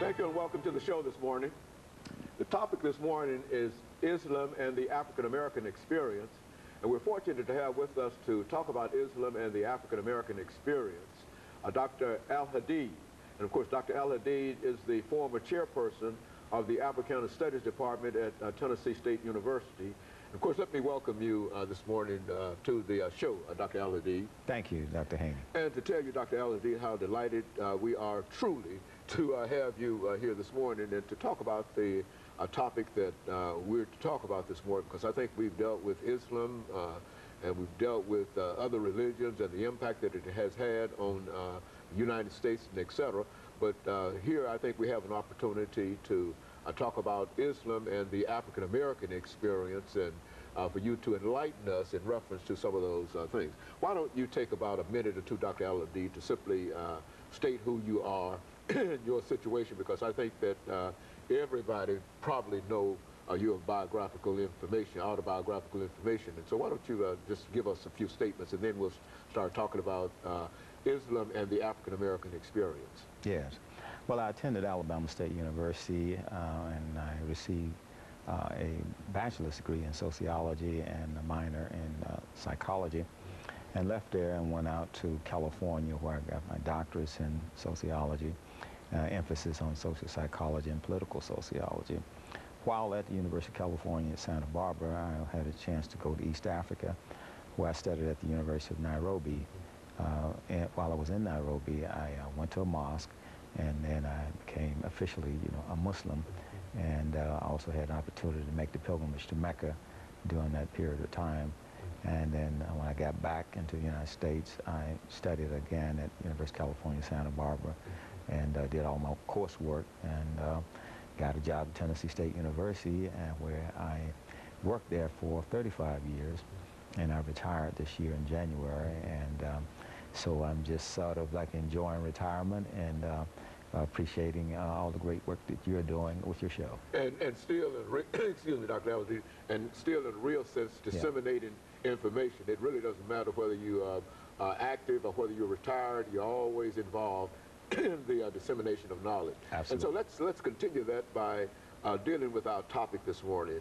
Thank you and welcome to the show this morning. The topic this morning is Islam and the African American experience. And we're fortunate to have with us to talk about Islam and the African American experience, Dr. AAl-Hadid. And of course, Dr. AAl-Hadid is the former chairperson of the Africana Studies Department at Tennessee State University. Of course, let me welcome you this morning to the show, Dr. AAl-Hadid. Thank you, Dr. Haney. And to tell you, Dr. AAl-Hadid, how delighted we are truly to have you here this morning and to talk about the topic that we're to talk about this morning, because I think we've dealt with Islam and we've dealt with other religions and the impact that it has had on the United States and et cetera. But here I think we have an opportunity to talk about Islam and the African American experience, and for you to enlighten us in reference to some of those things. Why don't you take about a minute or two, Dr. AAl-Hadid, to simply state who you are in your situation, because I think that everybody probably know your biographical information, autobiographical information. And so why don't you just give us a few statements, and then we'll start talking about Islam and the African American experience. Yes. Well, I attended Alabama State University and I received a bachelor's degree in sociology and a minor in psychology, and left there and went out to California, where I got my doctorates in sociology, emphasis on social psychology and political sociology. While at the University of California at Santa Barbara, I had a chance to go to East Africa, where I studied at the University of Nairobi. And while I was in Nairobi, I went to a mosque, and then I became officially, a Muslim, and I also had an opportunity to make the pilgrimage to Mecca during that period of time. And then when I got back into the United States, I studied again at University of California, Santa Barbara, and did all my coursework, and got a job at Tennessee State University, where I worked there for 35 years, and I retired this year in January, and so I'm just sort of like enjoying retirement and appreciating all the great work that you're doing with your show. And still, excuse me, Dr. AAl-Hadid, and still in a real sense disseminating information. It really doesn't matter whether you are active or whether you're retired, you're always involved in the dissemination of knowledge. Absolutely. And so let's continue that by dealing with our topic this morning,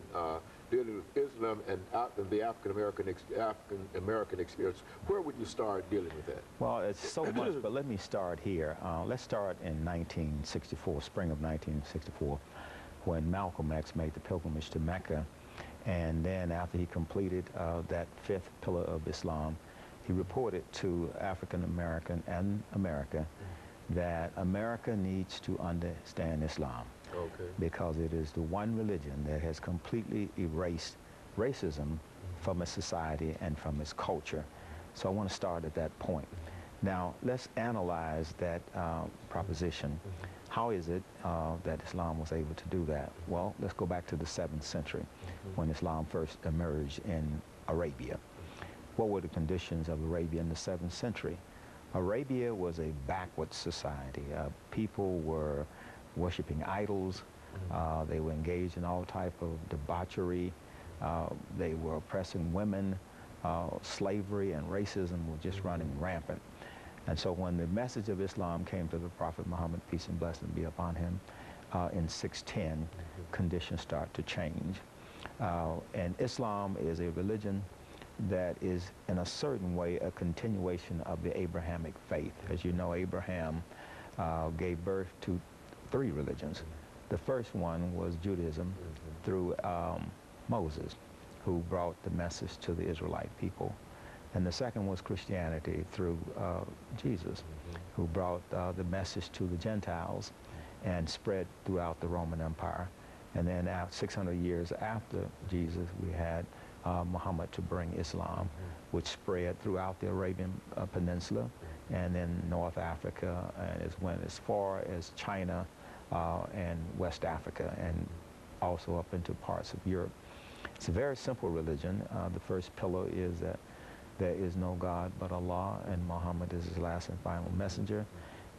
dealing with Islam and the African American experience. Where would you start dealing with that? Well, it's so much, but let me start here. Let's start in 1964, spring of 1964, when Malcolm X made the pilgrimage to Mecca. And then after he completed that fifth pillar of Islam, he reported to African American and America that America needs to understand Islam. Okay. Because it is the one religion that has completely erased racism from its society and from its culture. So I want to start at that point. Now, let's analyze that proposition. How is it that Islam was able to do that? Well, let's go back to the 7th century, when Islam first emerged in Arabia. What were the conditions of Arabia in the 7th century? Arabia was a backward society. People were worshiping idols. They were engaged in all type of debauchery. They were oppressing women. Slavery and racism were just running rampant. And so when the message of Islam came to the Prophet Muhammad, peace and blessing be upon him, in 610, conditions start to change. And Islam is a religion that is, in a certain way, a continuation of the Abrahamic faith. As you know, Abraham gave birth to 3 religions. The first one was Judaism through Moses, who brought the message to the Israelite people. And the second was Christianity through Jesus, who brought the message to the Gentiles and spread throughout the Roman Empire. And then 600 years after Jesus, we had Muhammad to bring Islam, which spread throughout the Arabian Peninsula and then North Africa, and it went as far as China and West Africa, and also up into parts of Europe. It's a very simple religion. The first pillar is that there is no God but Allah, and Muhammad is his last and final messenger.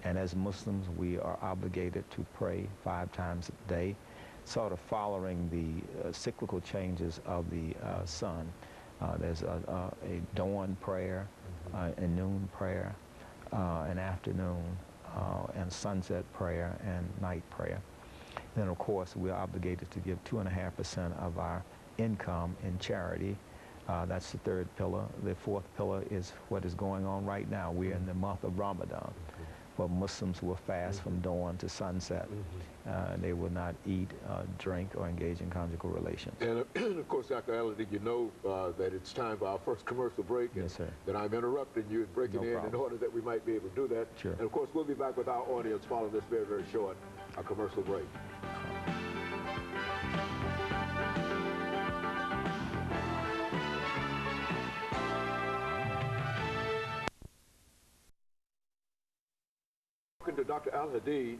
And as Muslims, we are obligated to pray 5 times a day, sort of following the cyclical changes of the sun. There's a dawn prayer, a noon prayer, an afternoon and sunset prayer and night prayer. Then, of course, we're obligated to give 2.5% of our income in charity. That's the third pillar. The fourth pillar is what is going on right now. We're in the month of Ramadan, where Muslims will fast from dawn to sunset. They will not eat, drink, or engage in conjugal relations. And of course, Dr. Al-Hadid, you know that it's time for our first commercial break. Yes, sir. That I'm interrupting you and breaking in problem. order that we might be able to do that. Sure. And of course, we'll be back with our audience following this very, very short commercial break. Welcome to Dr. Al-Hadid